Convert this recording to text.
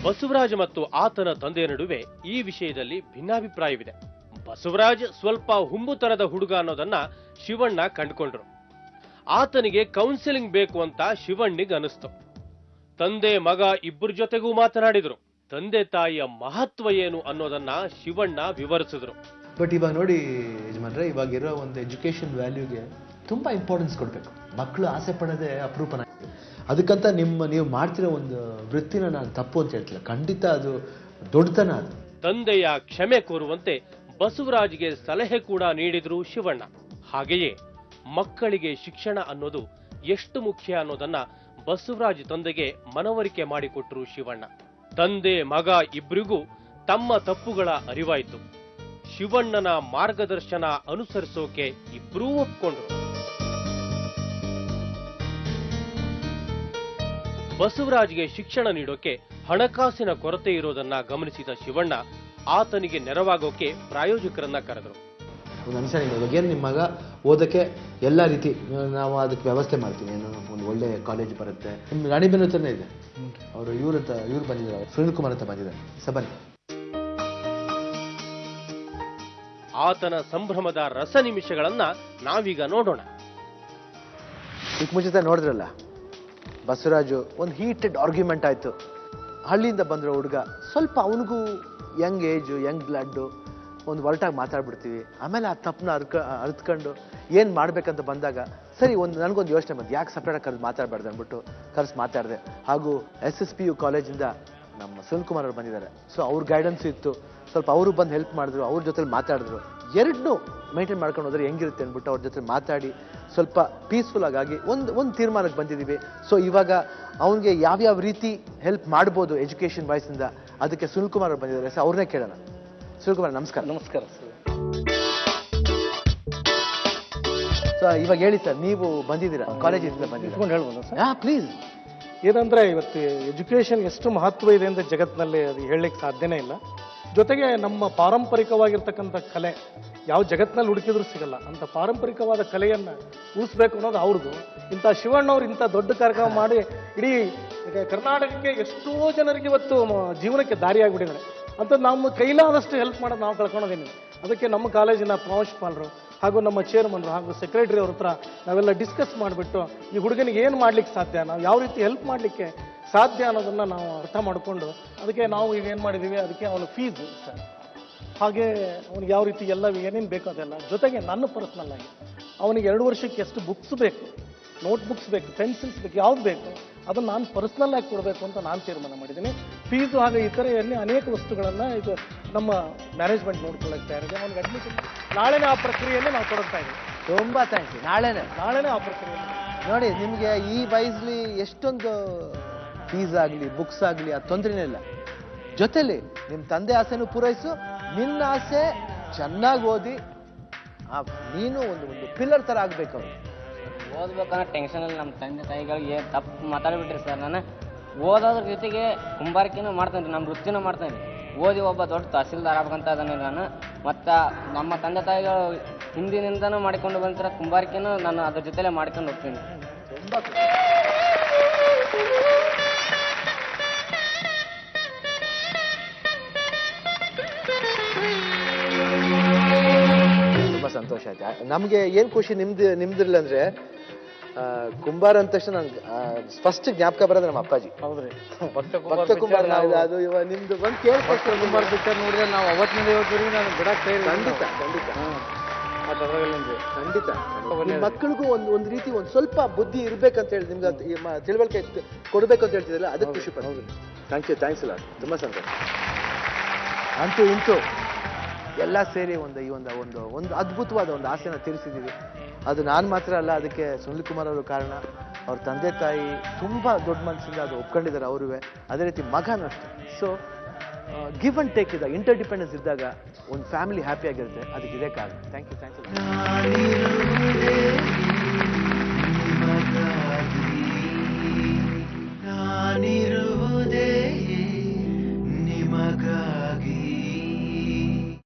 ಬಸವರಾಜ್ ಮತ್ತು ಆತನ ತಂದೆಯ ನಡುವೆ ಈ ವಿಷಯದಲ್ಲಿ ಭಿನ್ನಾಭಿಪ್ರಾಯವಿದೆ. ಬಸವರಾಜ್ ಸ್ವಲ್ಪ ಹುಂಬುತನದ ಹುಡುಗ ಅನ್ನೋದನ್ನ ಶಿವಣ್ಣ ಕಂಡುಕೊಂಡ್ರು. ಆತನಿಗೆ ಕೌನ್ಸಿಲಿಂಗ್ ಬೇಕು ಅಂತ ಶಿವಣ್ಣಿಗೆ ಅನಿಸ್ತು. ತಂದೆ ಮಗ ಇಬ್ಬರ ಜೊತೆಗೂ ಮಾತನಾಡಿದ್ರು. ತಂದೆ ತಾಯಿಯ ಮಹತ್ವ ಏನು ಅನ್ನೋದನ್ನ ಶಿವಣ್ಣ ವಿವರಿಸಿದ್ರು. ಬಟ್ ಇವಾಗ ನೋಡಿ ಯಜಮಾನ್ರೆ, ಇವಾಗಿರೋ ಒಂದು ಎಜುಕೇಶನ್ ವ್ಯಾಲ್ಯೂಗೆ ತುಂಬಾ ಇಂಪಾರ್ಟೆನ್ಸ್ ಕೊಡ್ಬೇಕು. ಮಕ್ಕಳು ಆಸೆ ಪಡೋದೇ ಅಪರೂಪನ. ಅದಕ್ಕಂತ ನೀವು ಮಾಡ್ತಿರೋ ಒಂದು ವೃತ್ತಿನ ನಾನು ತಪ್ಪು ಅಂತ ಹೇಳ್ತಿಲ್ಲ. ಖಂಡಿತ ಅದು ದೊಡ್ಡತನ. ಅದು ತಂದೆಯ ಕ್ಷಮೆ ಕೋರುವಂತೆ ಬಸವರಾಜ್ಗೆ ಸಲಹೆ ಕೂಡ ನೀಡಿದ್ರು ಶಿವಣ್ಣ. ಹಾಗೆಯೇ ಮಕ್ಕಳಿಗೆ ಶಿಕ್ಷಣ ಅನ್ನೋದು ಎಷ್ಟು ಮುಖ್ಯ ಅನ್ನೋದನ್ನ ಬಸವರಾಜ್ ತಂದೆಗೆ ಮನವರಿಕೆ ಮಾಡಿಕೊಟ್ರು ಶಿವಣ್ಣ. ತಂದೆ ಮಗ ಇಬ್ಬರಿಗೂ ತಮ್ಮ ತಪ್ಪುಗಳ ಅರಿವಾಯಿತು. ಶಿವಣ್ಣನ ಮಾರ್ಗದರ್ಶನ ಅನುಸರಿಸೋಕೆ ಇಬ್ಬರೂ ಒಪ್ಕೊಂಡ್ರು. ಬಸವರಾಜ್ಗೆ ಶಿಕ್ಷಣ ನೀಡೋಕೆ ಹಣಕಾಸಿನ ಕೊರತೆ ಇರೋದನ್ನ ಗಮನಿಸಿದ ಶಿವಣ್ಣ ಆತನಿಗೆ ನೆರವಾಗೋಕೆ ಪ್ರಾಯೋಜಕರನ್ನ ಕರೆದರು. ಒಂದು ಅನ್ಸಣೆ, ಇವಾಗ ನಿಮ್ಮ ಮಗ ಓದಕ್ಕೆ ಎಲ್ಲ ರೀತಿ ನಾವು ಅದಕ್ಕೆ ವ್ಯವಸ್ಥೆ ಮಾಡ್ತೀವಿ. ಒಂದು ಒಳ್ಳೆ ಕಾಲೇಜ್ ಬರುತ್ತೆ. ನಿಮ್ಮ ರಾಣಿಬೆನ್ನೂರು ಹತ್ರನೇ ಇದೆ. ಅವರು ಇವ್ರು ಬಂದಿದ್ದಾರೆ, ಸುನಿಲ್ ಕುಮಾರ್ ಅಂತ ಬಂದಿದ್ದಾರೆ. ಸಬನ್ ಆತನ ಸಂಭ್ರಮದ ರಸ ನಿಮಿಷಗಳನ್ನ ನಾವೀಗ ನೋಡೋಣ. ಇದಕ್ಕೆ ಮುಂಚೆ ನೋಡಿದ್ರಲ್ಲ, ಬಸವರಾಜು ಒಂದು ಹೀಟೆಡ್ ಆರ್ಗ್ಯುಮೆಂಟ್ ಆಯ್ತು. ಹಳ್ಳಿಯಿಂದ ಬಂದಿರೋ ಹುಡುಗ, ಸ್ವಲ್ಪ ಅವನಿಗೂ ಯಂಗ್ ಏಜು, ಯಂಗ್ ಬ್ಲಡ್ಡು, ಒಂದು ಒರಟಾಗಿ ಮಾತಾಡ್ಬಿಡ್ತೀವಿ. ಆಮೇಲೆ ಆ ತಪ್ಪನ್ನ ಅರ್ತ್ಕೊಂಡು ಏನು ಮಾಡ್ಬೇಕಂತ ಬಂದಾಗ ಸರಿ, ನನಗೊಂದು ಯೋಚನೆ ಬಂತು, ಯಾಕೆ ಸಪ್ರೇಟಾಗಿ ಕರೆದು ಮಾತಾಡಬಾರ್ದು ಅಂದ್ಬಿಟ್ಟು ಮಾತಾಡಿದೆ. ಹಾಗೂ SSPU ಕಾಲೇಜಿಂದ ನಮ್ಮ ಸುನಿಲ್ ಕುಮಾರ್ ಅವರು ಬಂದಿದ್ದಾರೆ. ಸೊ ಅವ್ರ ಗೈಡೆನ್ಸ್ ಇತ್ತು. ಸ್ವಲ್ಪ ಅವರು ಬಂದು ಹೆಲ್ಪ್ ಮಾಡಿದ್ರು, ಅವ್ರ ಜೊತೆ ಮಾತಾಡಿದ್ರು. ಎರಡನ್ನೂ ಮೇಂಟೈನ್ ಮಾಡ್ಕೊಂಡು ಹೋದ್ರೆ ಹೆಂಗಿರುತ್ತೆ ಅಂದ್ಬಿಟ್ಟು ಅವ್ರ ಜೊತೆ ಮಾತಾಡಿ ಸ್ವಲ್ಪ ಪೀಸ್ಫುಲ್ ಆಗಿ ಒಂದು ತೀರ್ಮಾನಕ್ಕೆ ಬಂದಿದ್ದೀವಿ. ಸೊ ಇವಾಗ ಅವನಿಗೆ ಯಾವ್ಯಾವ ರೀತಿ ಹೆಲ್ಪ್ ಮಾಡ್ಬೋದು ಎಜುಕೇಷನ್ ವೈಸಿಂದ, ಅದಕ್ಕೆ ಸುನಿಲ್ ಕುಮಾರ್ ಅವರು ಬಂದಿದ್ದಾರೆ. ಸೊ ಅವ್ರನ್ನೇ ಕೇಳೋಣ. ಸುನಿಲ್ ಕುಮಾರ್, ನಮಸ್ಕಾರ. ನಮಸ್ಕಾರ ಸರ್. ಸೊ ಇವಾಗ ಹೇಳಿ ಸರ್, ನೀವು ಬಂದಿದ್ದೀರಾ, ಕಾಲೇಜಿಂದ ಬಂದಿದ್ದೀರಾ, ಹೇಳ್ಬೋದು ಸರ್? ಪ್ಲೀಸ್. ಏನಂದ್ರೆ ಇವತ್ತು ಎಜುಕೇಶನ್ ಎಷ್ಟು ಮಹತ್ವ ಇದೆ ಅಂತ ಜಗತ್ತಿನಲ್ಲಿ ಅದು ಹೇಳಲಿಕ್ಕೆ ಸಾಧ್ಯನೇ ಇಲ್ಲ. ಜೊತೆಗೆ ನಮ್ಮ ಪಾರಂಪರಿಕವಾಗಿರ್ತಕ್ಕಂಥ ಕಲೆ ಯಾವ ಜಗತ್ತಿನಲ್ಲಿ ಹುಡುಕಿದ್ರು ಸಿಗಲ್ಲ. ಅಂತ ಪಾರಂಪರಿಕವಾದ ಕಲೆಯನ್ನು ಉಳಿಸ್ಬೇಕು ಅನ್ನೋದು ಅವ್ರದ್ದು. ಇಂಥ ಶಿವಣ್ಣವ್ರು ಇಂಥ ದೊಡ್ಡ ಕಾರ್ಯಕ್ರಮ ಮಾಡಿ ಇಡೀ ಕರ್ನಾಟಕಕ್ಕೆ ಎಷ್ಟೋ ಜನರಿಗೆ ಇವತ್ತು ಜೀವನಕ್ಕೆ ದಾರಿಯಾಗಿಬಿಟ್ಟಿದ್ದಾರೆ. ಅಂತ ನಮ್ಮ ಕೈಲಾದಷ್ಟು ಹೆಲ್ಪ್ ಮಾಡೋದು ನಾವು ಕಳ್ಕೊಳೋದೇನಿದೆ. ಅದಕ್ಕೆ ನಮ್ಮ ಕಾಲೇಜಿನ ಪ್ರಾಂಶುಪಾಲರು ಹಾಗೂ ನಮ್ಮ ಚೇರ್ಮನ್ರು ಹಾಗೂ ಸೆಕ್ರೆಟರಿ ಅವ್ರ ಹತ್ರ ನಾವೆಲ್ಲ ಡಿಸ್ಕಸ್ ಮಾಡಿಬಿಟ್ಟು ಈ ಹುಡುಗನಿಗೆ ಏನು ಮಾಡ್ಲಿಕ್ಕೆ ಸಾಧ್ಯ, ನಾವು ಯಾವ ರೀತಿ ಹೆಲ್ಪ್ ಮಾಡಲಿಕ್ಕೆ ಸಾಧ್ಯ ಅನ್ನೋದನ್ನು ನಾವು ಅರ್ಥ ಮಾಡಿಕೊಂಡು ಅದಕ್ಕೆ ನಾವು ಈಗ ಏನು ಮಾಡಿದ್ದೀವಿ, ಅದಕ್ಕೆ ಅವನು ಫೀಸ್ ಸರ್, ಹಾಗೆ ಅವ್ನಿಗೆ ಯಾವ ರೀತಿ ಎಲ್ಲ ಏನೇನು ಬೇಕೋ ಅದೆಲ್ಲ. ಜೊತೆಗೆ ನನ್ನ ಪರ್ಸ್ನಲ್ ಆಗಿ ಅವನಿಗೆ 2 ವರ್ಷಕ್ಕೆ ಎಷ್ಟು ಬುಕ್ಸ್ ಬೇಕು, ನೋಟ್ ಬುಕ್ಸ್ ಬೇಕು, ಪೆನ್ಸಿಲ್ಸ್ ಬೇಕು, ಯಾವ್ದು ಬೇಕು ಅದನ್ನು ನಾನು ಪರ್ಸ್ನಲ್ ಆಗಿ ಕೊಡಬೇಕು ಅಂತ ನಾನು ತೀರ್ಮಾನ ಮಾಡಿದ್ದೀನಿ. ಫೀಸು ಹಾಗೆ ಇತರೆ ಅನೇಕ ವಸ್ತುಗಳನ್ನು ಇದು ನಮ್ಮ ಮ್ಯಾನೇಜ್ಮೆಂಟ್ ನೋಡ್ಕೊಳ್ಳೋಕೆ ತಯಾರಿದೆ. ಅವ್ನಿಗೆ ಅಡ್ಮಿಷನ್ ನಾಳೆನೇ ಆ ಪ್ರಕ್ರಿಯೆಯಲ್ಲಿ ನಾವು ಕೊಡ್ತಾ ಇದ್ದೀವಿ. ತುಂಬ ಥ್ಯಾಂಕ್ಸ್. ನಾಳೆನೇ ಆ ಪ್ರಕ್ರಿಯೆ ನೋಡಿ. ನಿಮಗೆ ಈ ವಯಸ್ಸಲ್ಲಿ ಎಷ್ಟೊಂದು ಫೀಸ್ ಆಗಲಿ ಬುಕ್ಸ್ ಆಗಲಿ ಅದು ತೊಂದರೆನೇ ಇಲ್ಲ. ಜೊತೆಲಿ ನಿಮ್ಮ ತಂದೆ ಆಸೆನೂ ಪೂರೈಸು, ನಿನ್ನ ಆಸೆ ಚೆನ್ನಾಗಿ ಓದಿ ನೀನು ಒಂದು ಪಿಲ್ಲರ್ ಥರ ಆಗಬೇಕು. ಅವ್ರು ಓದ್ಬೇಕನ್ನೋ ಟೆನ್ಷನಲ್ಲಿ ನಮ್ಮ ತಂದೆ ತಾಯಿಗಳಿಗೆ ತಪ್ಪು ಮಾತಾಡ್ಬಿಟ್ರಿ ಸರ್. ನಾನು ಓದೋದ್ರ ಜೊತೆಗೆ ಕುಂಬಾರಿಕೆನೂ ಮಾಡ್ತೇನೆ, ನಮ್ಮ ವೃತ್ತಿನೂ ಮಾಡ್ತೇನೆ. ಓದಿ ಒಬ್ಬ ದೊಡ್ಡ ತಹಸೀಲ್ದಾರ್ ಆಗ್ಬೇಕಂತ ಅದನ್ನು ನಾನು. ಮತ್ತು ನಮ್ಮ ತಂದೆ ತಾಯಿಗಳು ಹಿಂದಿನಿಂದನೂ ಮಾಡಿಕೊಂಡು ಬಂದಿರೋ ಕುಂಬಾರಿಕೆನೂ ನಾನು ಅದ್ರ ಜೊತೆಲೇ ಮಾಡ್ಕೊಂಡು ಹೋಗ್ತೀನಿ. ತುಂಬ ಸಂತೋಷ ಆಯ್ತು. ನಮಗೆ ಏನು ಖುಷಿ ನಿಮ್ದಿರಲ್ಲ ಅಂದ್ರೆ, ಕುಂಬಾರ ಅಂದ ತಕ್ಷಣ ನಂಗೆ ಫಸ್ಟ್ ಜ್ಞಾಪಕ ಬರೋದು ನಮ್ಮ ಅಪ್ಪಾಜಿ. ಹೌದ್ರಿ, ಭಕ್ತ ಕುಂಬಾರ. ಅದು ಇವಾಗ ನಿಮ್ದು ಬಂದು ಕೇಳ್ಕೊಳ್ತಾರೆ. ಕುಂಬಾರ ಪಿಕ್ಚರ್ ನೋಡಿದ್ರೆ ನಾವು ಅವತ್ತಿನಿಂದ ಇವತ್ತಿಗೆ ನಾನು ಬಿಡಕ್ಕೆ ಖಂಡಿತ ಮಕ್ಕಳಿಗೂ ಒಂದು ರೀತಿ ಒಂದು ಸ್ವಲ್ಪ ಬುದ್ಧಿ ಇರ್ಬೇಕಂತ ಹೇಳಿ ನಿಮ್ಗೆ ತಿಳುವಳಿಕೆ ಕೊಡ್ಬೇಕು ಅಂತ ಹೇಳ್ತಿದ್ರಲ್ಲ, ಅದಕ್ಕೆ ಖುಷಿ ಪಡ್ತೀನಿ. ಥ್ಯಾಂಕ್ಸ್ ಅಲ್ಲ, ತುಂಬಾ ಸಂತೋಷ. ಅಂತೂ ಇಂತೂ ಎಲ್ಲ ಸೇರಿ ಒಂದು ಅದ್ಭುತವಾದ ಒಂದು ಆಸೆನ ತೀರಿಸಿದ್ದೀವಿ. ಅದು ನಾನು ಮಾತ್ರ ಅಲ್ಲ, ಅದಕ್ಕೆ ಸುನಿಲ್ ಕುಮಾರ್ ಅವರು ಕಾರಣ. ಅವ್ರ ತಂದೆ ತಾಯಿ ತುಂಬಾ ದೊಡ್ಡ ಮನಸ್ಸಿಂದ ಅದು ಒಪ್ಕೊಂಡಿದ್ದಾರೆ ಅವರು. ಅದೇ ರೀತಿ ಮಗನೂ ಅಷ್ಟೇ. ಸೊ ಗಿವ್ ಅಂಡ್ ಟೇಕ್ ಇದ್ದಾಗ, ಇಂಟರ್ ಡಿಪೆಂಡೆನ್ಸ್ ಇದ್ದಾಗ ಒಂದು ಫ್ಯಾಮಿಲಿ ಹ್ಯಾಪಿ ಆಗಿರುತ್ತೆ. ಅದಕ್ಕೆ ಇದೇ ಕಾರಣ. ಥ್ಯಾಂಕ್ಸ್. ನಾನಿರುವುದೇ ನಿಮಗಾಗಿ.